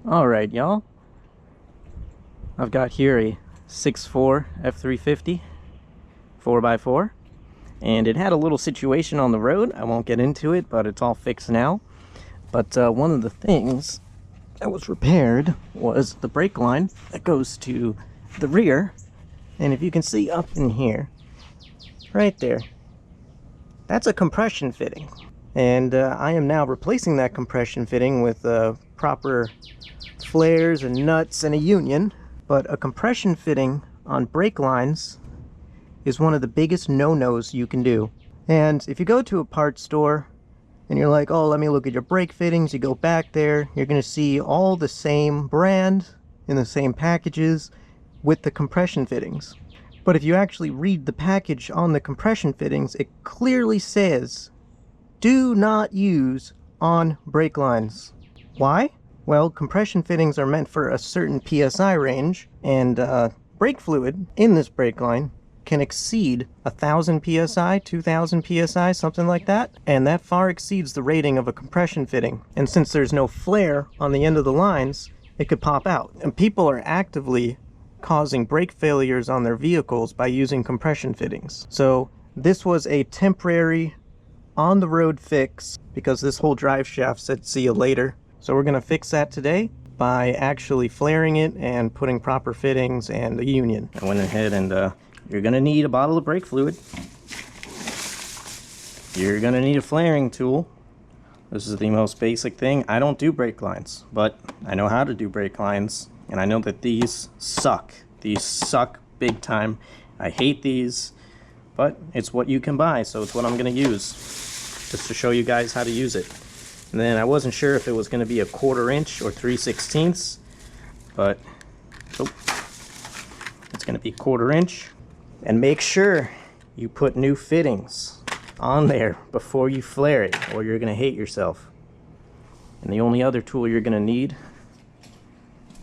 Alright, y'all. I've got here a 6.4 F350 4x4, and it had a little situation on the road. I won't get into it, but it's all fixed now. But one of the things that was repaired was the brake line that goes to the rear. And if you can see up in here, right there, that's a compression fitting. And I am now replacing that compression fitting with proper flares and nuts and a union. But a compression fitting on brake lines is one of the biggest no-nos you can do. And if you go to a parts store and you're like, oh, let me look at your brake fittings, you go back there, you're going to see all the same brand in the same packages with the compression fittings. But if you actually read the package on the compression fittings, it clearly says, do not use on brake lines. Why? Well, compression fittings are meant for a certain PSI range, and brake fluid in this brake line can exceed 1,000 PSI, 2,000 PSI, something like that, and that far exceeds the rating of a compression fitting. And since there's no flare on the end of the lines, it could pop out. And people are actively causing brake failures on their vehicles by using compression fittings. So this was a temporary on-the-road fix because this whole drive shaft said see you later. So we're going to fix that today by actually flaring it and putting proper fittings and a union. I went ahead and you're going to need a bottle of brake fluid. You're going to need a flaring tool. This is the most basic thing. I don't do brake lines, but I know how to do brake lines, and I know that these suck. These suck big time. I hate these, but it's what you can buy, so it's what I'm going to use just to show you guys how to use it. And then I wasn't sure if it was going to be a 1/4 inch or 3/16, but it's going to be 1/4 inch. And make sure you put new fittings on there before you flare it, or you're going to hate yourself. And the only other tool you're going to need,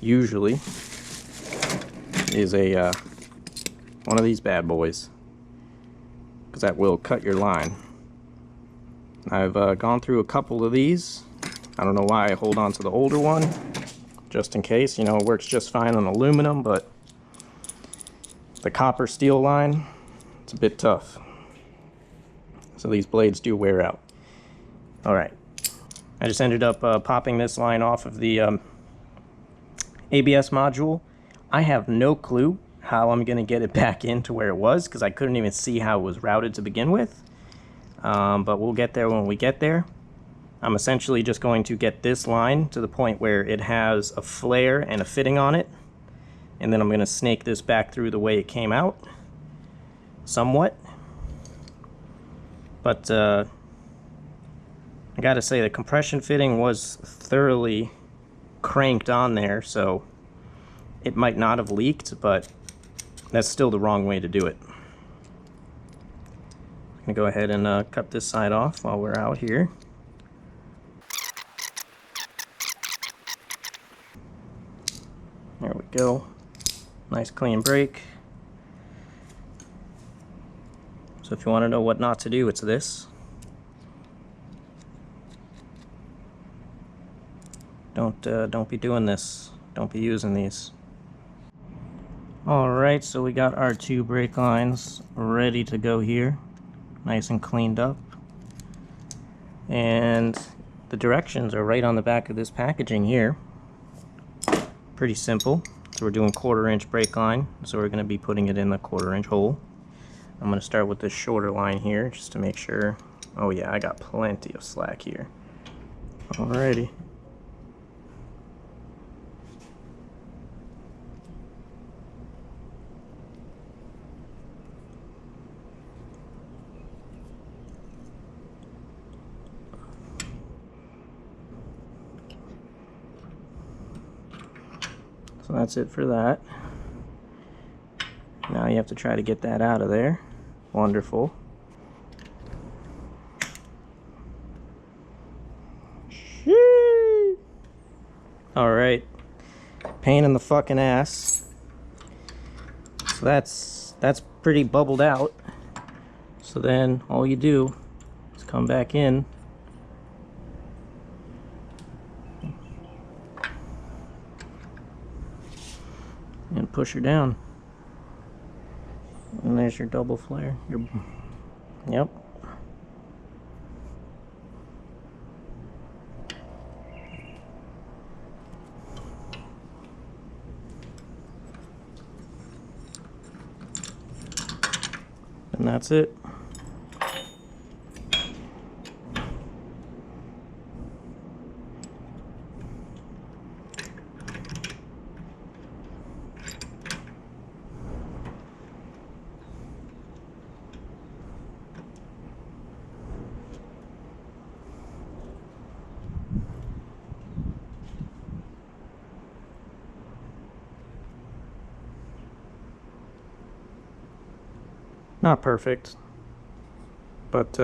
usually, is a one of these bad boys, because that will cut your line. I've gone through a couple of these. I don't know why I hold on to the older one, just in case. You know, it works just fine on aluminum, but the copper steel line, it's a bit tough. So these blades do wear out. Alright, I just ended up popping this line off of the ABS module. I have no clue how I'm going to get it back into where it was, because I couldn't even see how it was routed to begin with. But we'll get there when we get there. I'm essentially just going to get this line to the point where it has a flare and a fitting on it, and then I'm going to snake this back through the way it came out, somewhat. But I gotta say, the compression fitting was thoroughly cranked on there, so it might not have leaked, but that's still the wrong way to do it. I'm gonna go ahead and cut this side off while we're out here. There we go. Nice clean brake. So if you want to know what not to do, it's this. Don't be doing this. Don't be using these. Alright, so we got our 2 brake lines ready to go here. Nice and cleaned up. And the directions are right on the back of this packaging here. Pretty simple. So we're doing 1/4 inch brake line, so we're going to be putting it in the 1/4 inch hole. I'm going to start with this shorter line here just to make sure. Oh yeah, I got plenty of slack here. Alrighty. So that's it for that. Now you have to try to get that out of there. Wonderful. Alright. Pain in the fucking ass. So that's pretty bubbled out. So then all you do is come back in and push her down. And there's your double flare. Yep. And that's it. Not perfect, but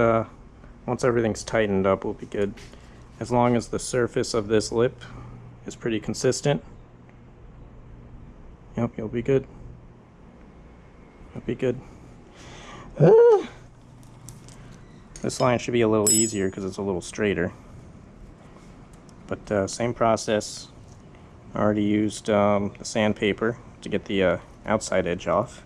once everything's tightened up, we'll be good. As long as the surface of this lip is pretty consistent, yep, you'll be good. You'll be good. This line should be a little easier because it's a little straighter. But same process. I already used the sandpaper to get the outside edge off.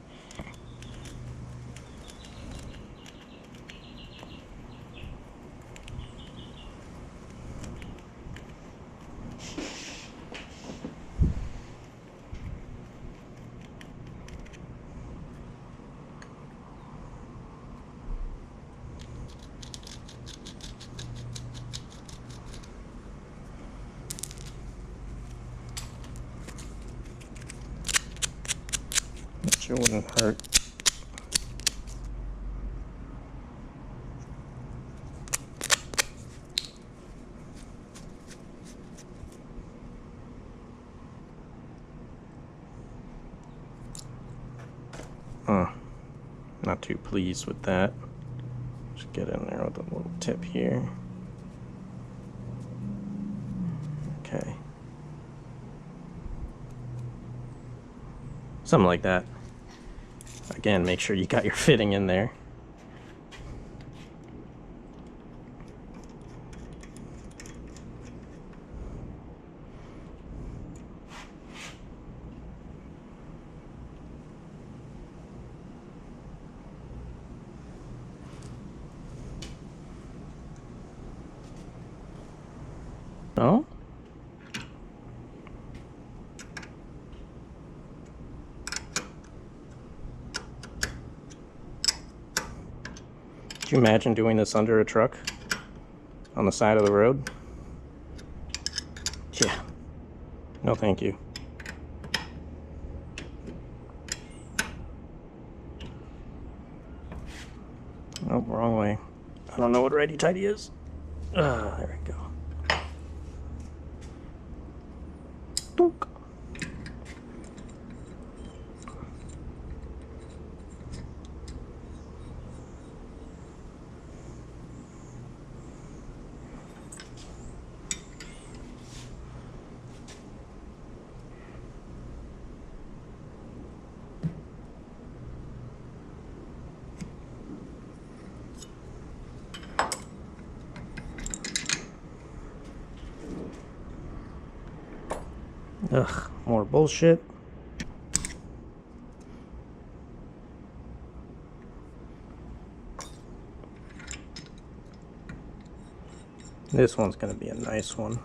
Sure wouldn't hurt. Not too pleased with that. Just get in there with a little tip here. Okay. Something like that. Again, make sure you got your fitting in there. No? Could you imagine doing this under a truck on the side of the road? Yeah. No, thank you. Oh, wrong way. I don't know what righty-tighty is. There we go. Dunk. Ugh, more bullshit. This one's gonna be a nice one.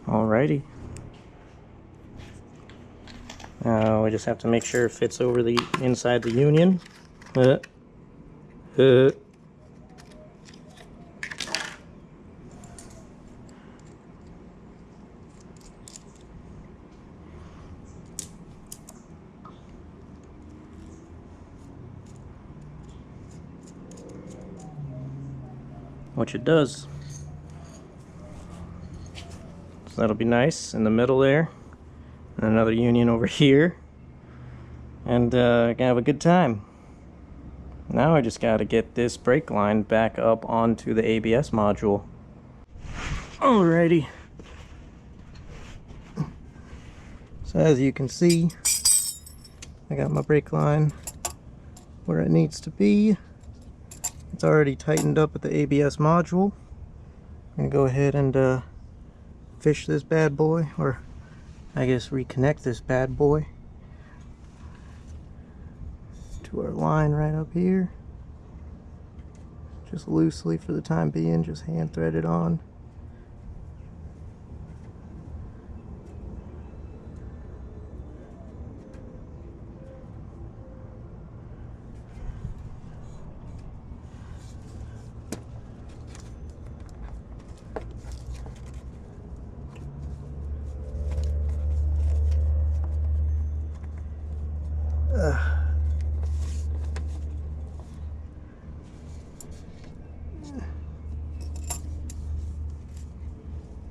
Alrighty. Now we just have to make sure it fits over the inside the union. which it does. So that'll be nice in the middle there. And another union over here. And gonna have a good time. Now I just gotta get this brake line back up onto the ABS module. Alrighty. So as you can see, I got my brake line where it needs to be. It's already tightened up at the ABS module. I'm gonna go ahead and fish this bad boy, or I guess reconnect this bad boy to our line right up here. Just loosely for the time being, just hand thread it on.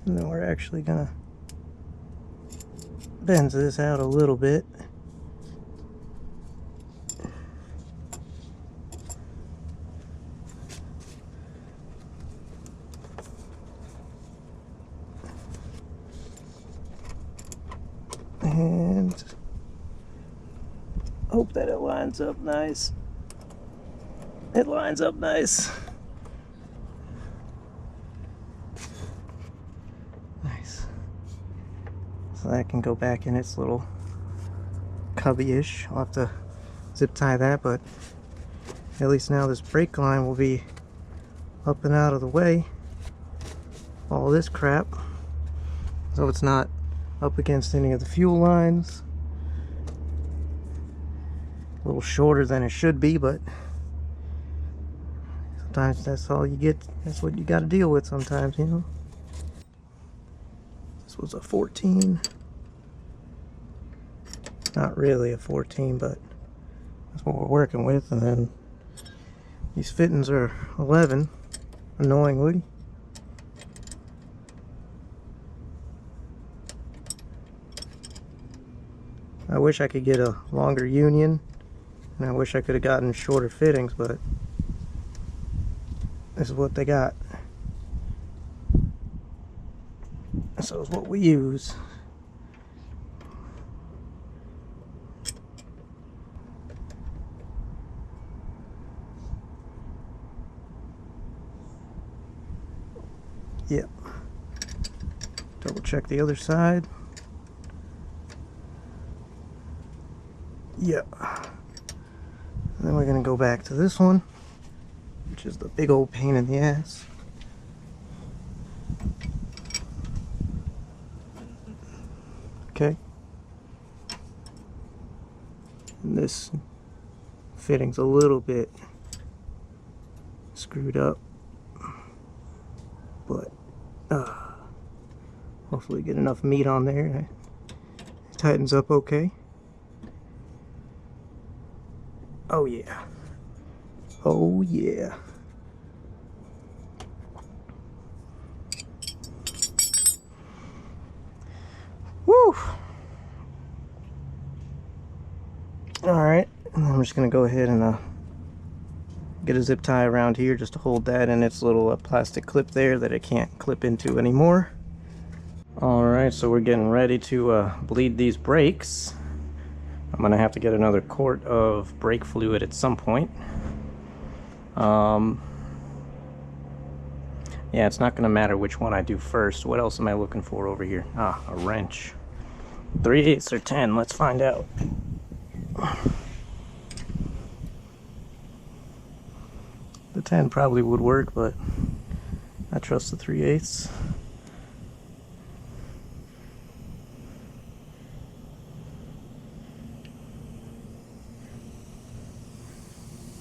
And then we're actually gonna bend this out a little bit. And hope that it lines up nice. It lines up nice. Nice. So that can go back in its little cubby-ish. I'll have to zip tie that, but at least now this brake line will be up and out of the way. All this crap. So it's not up against any of the fuel lines. A little shorter than it should be, but sometimes that's all you get. That's what you got to deal with sometimes, you know. This was a 14. Not really a 14, but that's what we're working with. And then these fittings are 11, annoyingly. I wish I could get a longer union, and I wish I could have gotten shorter fittings, but this is what they got. So it's what we use. Yep. Double check the other side. Yep. And then we're gonna go back to this one, which is the big old pain in the ass. Okay. And this fitting's a little bit screwed up, but hopefully get enough meat on there. It tightens up okay. Oh yeah. Oh yeah. Woo! Alright, and I'm just gonna go ahead and get a zip tie around here just to hold that in its little plastic clip there that it can't clip into anymore. Alright, so we're getting ready to bleed these brakes. I'm gonna have to get another quart of brake fluid at some point. Yeah, it's not gonna matter which one I do first. What else am I looking for over here? Ah, a wrench. 3/8 or 10, let's find out. The 10 probably would work, but I trust the 3/8.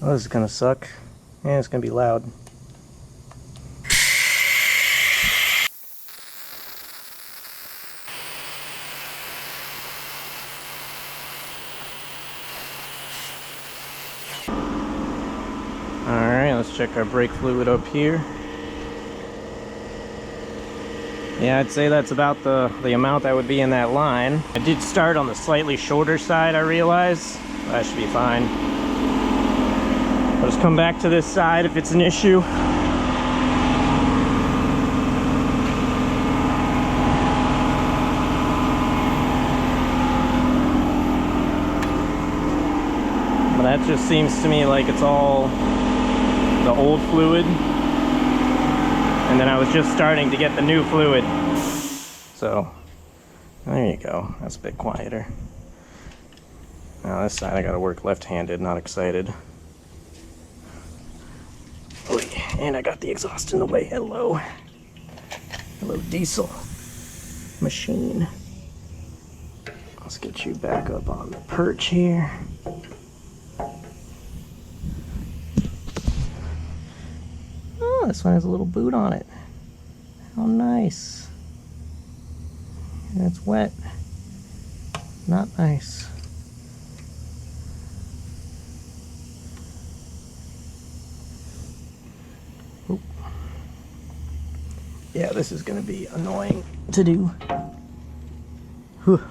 Oh, this is gonna suck. And it's gonna be loud. Alright, let's check our brake fluid up here. Yeah, I'd say that's about the amount that would be in that line. I did start on the slightly shorter side, I realize. That should be fine. I'll just come back to this side if it's an issue. But that just seems to me like it's all the old fluid. And then I was just starting to get the new fluid. So, there you go. That's a bit quieter. Now this side I gotta work left-handed, not excited. Oh, and I got the exhaust in the way. Hello. Hello, diesel machine. Let's get you back up on the perch here. Oh, this one has a little boot on it. How nice. And it's wet. Not nice. Oop. Yeah, this is going to be annoying to do. Whew.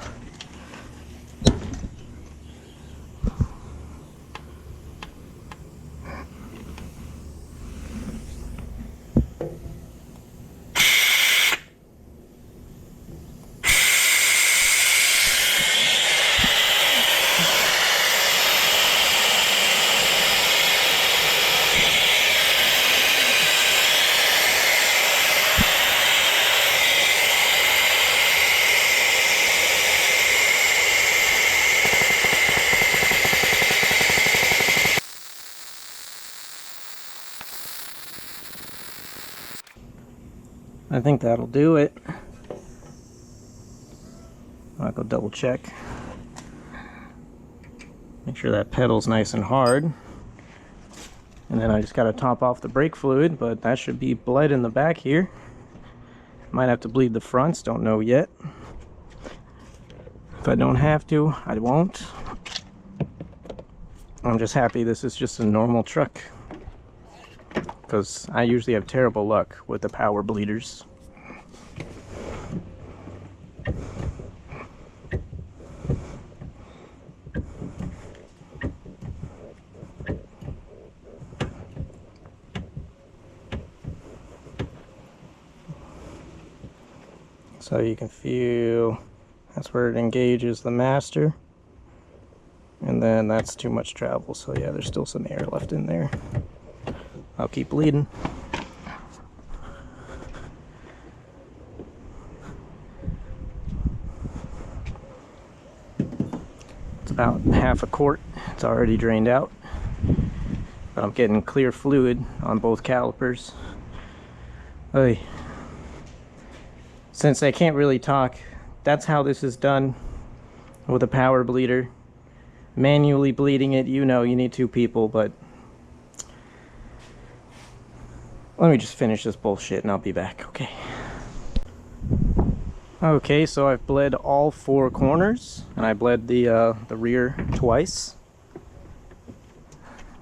I think that'll do it. I'll go double check. Make sure that pedal's nice and hard. And then I just gotta top off the brake fluid, but that should be bled in the back here. Might have to bleed the fronts, don't know yet. If I don't have to, I won't. I'm just happy this is just a normal truck, because I usually have terrible luck with the power bleeders. So you can feel that's where it engages the master, and then that's too much travel. So yeah, there's still some air left in there. I'll keep bleeding. It's about half a quart. It's already drained out, but I'm getting clear fluid on both calipers. Oy. Since I can't really talk, that's how this is done with a power bleeder. Manually bleeding it, you know, you need two people, but let me just finish this bullshit and I'll be back, okay? Okay, so I've bled all four corners, and I bled the rear twice.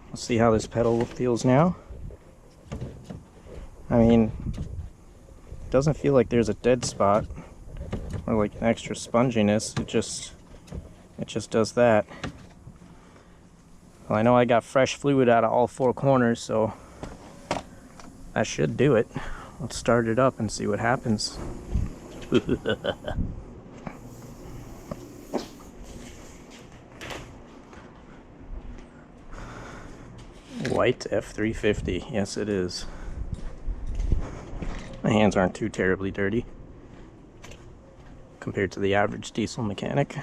Let's see how this pedal feels now. I mean, it doesn't feel like there's a dead spot or like an extra sponginess. It just does that. Well, I know I got fresh fluid out of all four corners, so that should do it. Let's start it up and see what happens. White F350, yes it is. My hands aren't too terribly dirty compared to the average diesel mechanic.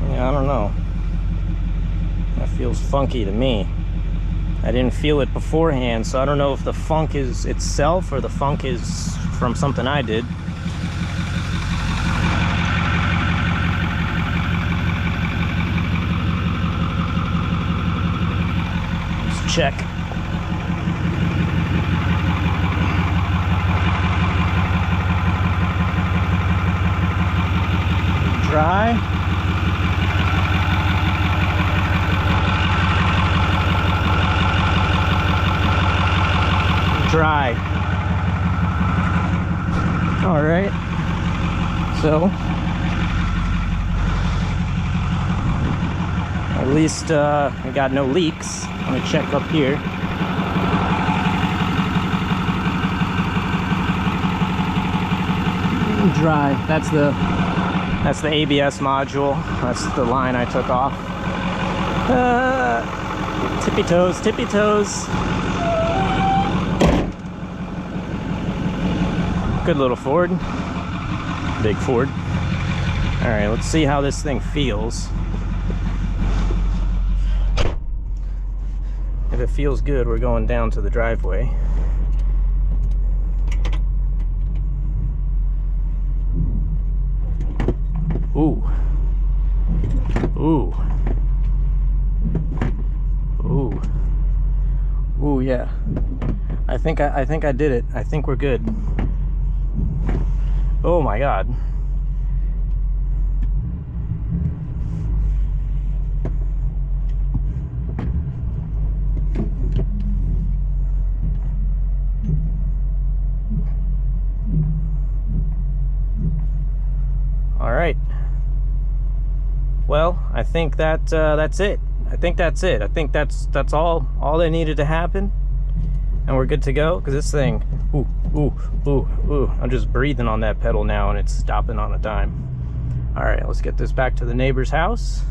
Yeah, I don't know. That feels funky to me. I didn't feel it beforehand, so I don't know if the funk is itself or the funk is from something I did. Let's check. Dry. Dry. All right. So at least we got no leaks. Let me check up here. Dry. That's the ABS module. That's the line I took off. Tippy toes, tippy toes. Good little Ford. Big Ford. All right, let's see how this thing feels. If it feels good, we're going down to the driveway. Ooh. Ooh. Ooh. Ooh, yeah. I think I did it. I think we're good. Oh my God. All right. Well, I think that's it. I think that's it. I think that's all that needed to happen, and we're good to go. Because this thing, ooh, ooh, ooh, ooh, I'm just breathing on that pedal now, and it's stopping on a dime. All right, let's get this back to the neighbor's house,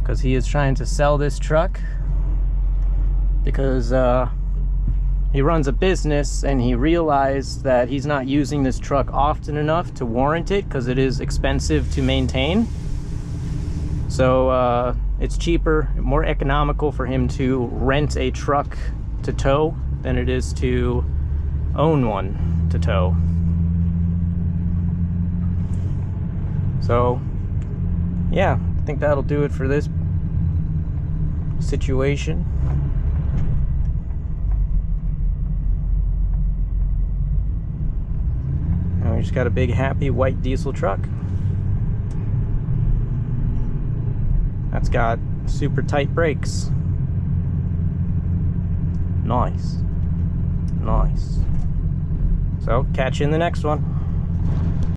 because he is trying to sell this truck because he runs a business, and he realized that he's not using this truck often enough to warrant it, because it is expensive to maintain. So it's cheaper, more economical for him to rent a truck to tow than it is to own one to tow. So yeah, I think that'll do it for this situation. And we just got a big happy white diesel truck. That's got super tight brakes. Nice. Nice. So, catch you in the next one.